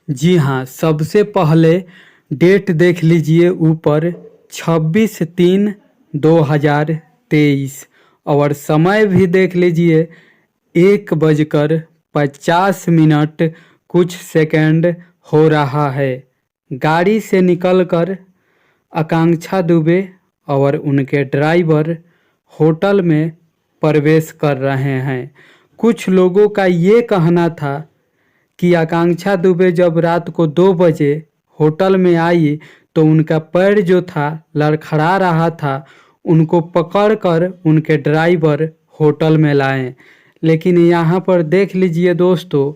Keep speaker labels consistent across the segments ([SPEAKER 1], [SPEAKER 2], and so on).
[SPEAKER 1] जी हाँ, सबसे पहले डेट देख लीजिए ऊपर 26/3/2023 और समय भी देख लीजिए 1:50 कुछ सेकंड हो रहा है। गाड़ी से निकलकर आकांक्षा दुबे और उनके ड्राइवर होटल में प्रवेश कर रहे हैं। कुछ लोगों का ये कहना था कि आकांक्षा दुबे जब रात को 2 बजे होटल में आई तो उनका पैर जो था लड़खड़ा रहा था, उनको पकड़कर उनके ड्राइवर होटल में लाए। लेकिन यहाँ पर देख लीजिए दोस्तों,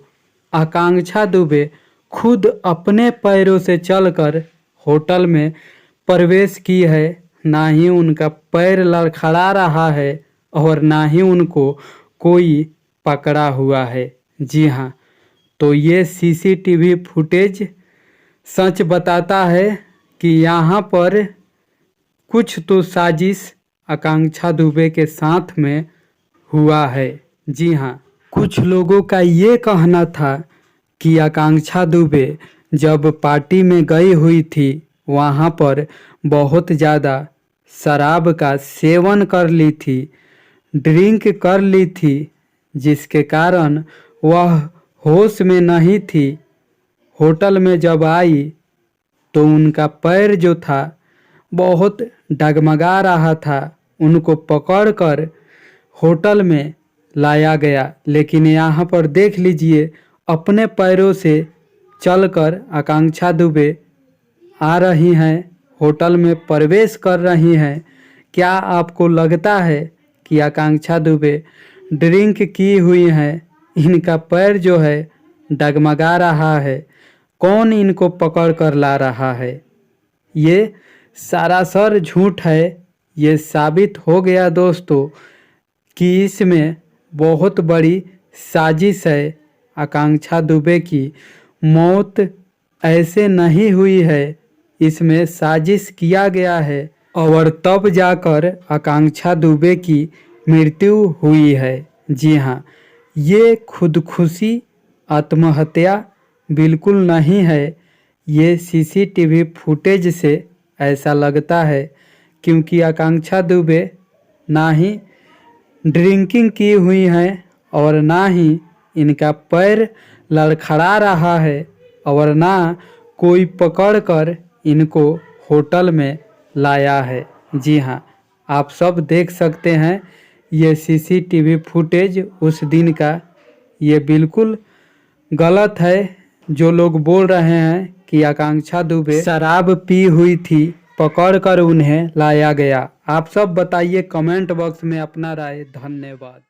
[SPEAKER 1] आकांक्षा दुबे खुद अपने पैरों से चलकर होटल में प्रवेश की है। ना ही उनका पैर लड़खड़ा रहा है और ना ही उनको कोई पकड़ा हुआ है। जी हाँ, तो ये सीसीटीवी फुटेज सच बताता है कि यहाँ पर कुछ तो साजिश आकांक्षा दुबे के साथ में हुआ है। जी हाँ, कुछ लोगों का ये कहना था कि आकांक्षा दुबे जब पार्टी में गई हुई थी वहाँ पर बहुत ज़्यादा शराब का सेवन कर ली थी, ड्रिंक कर ली थी, जिसके कारण वह होश में नहीं थी। होटल में जब आई तो उनका पैर जो था बहुत डगमगा रहा था। उनको पकड़कर होटल में लाया गया। लेकिन यहाँ पर देख लीजिए, अपने पैरों से चलकर आकांक्षा दुबे आ रही हैं, होटल में प्रवेश कर रही हैं। क्या आपको लगता है कि आकांक्षा दुबे ड्रिंक की हुई हैं? इनका पैर जो है डगमगा रहा है। कौन इनको पकड़ कर ला रहा है? ये सरासर झूठ है। ये साबित हो गया दोस्तों कि इसमें बहुत बड़ी साजिश है। आकांक्षा दुबे की मौत ऐसे नहीं हुई है, इसमें साजिश किया गया है और तब जाकर आकांक्षा दुबे की मृत्यु हुई है। जी हाँ, ये खुदकुशी आत्महत्या बिल्कुल नहीं है। ये सीसीटीवी फुटेज से ऐसा लगता है, क्योंकि आकांक्षा दुबे ना ही ड्रिंकिंग की हुई हैं और ना ही इनका पैर लड़खड़ा रहा है और ना कोई पकड़कर इनको होटल में लाया है। जी हाँ, आप सब देख सकते हैं ये सीसीटीवी फुटेज उस दिन का। ये बिल्कुल गलत है जो लोग बोल रहे हैं कि आकांक्षा दुबे शराब पी हुई थी, पकड़कर उन्हें लाया गया। आप सब बताइए कमेंट बॉक्स में अपना राय। धन्यवाद।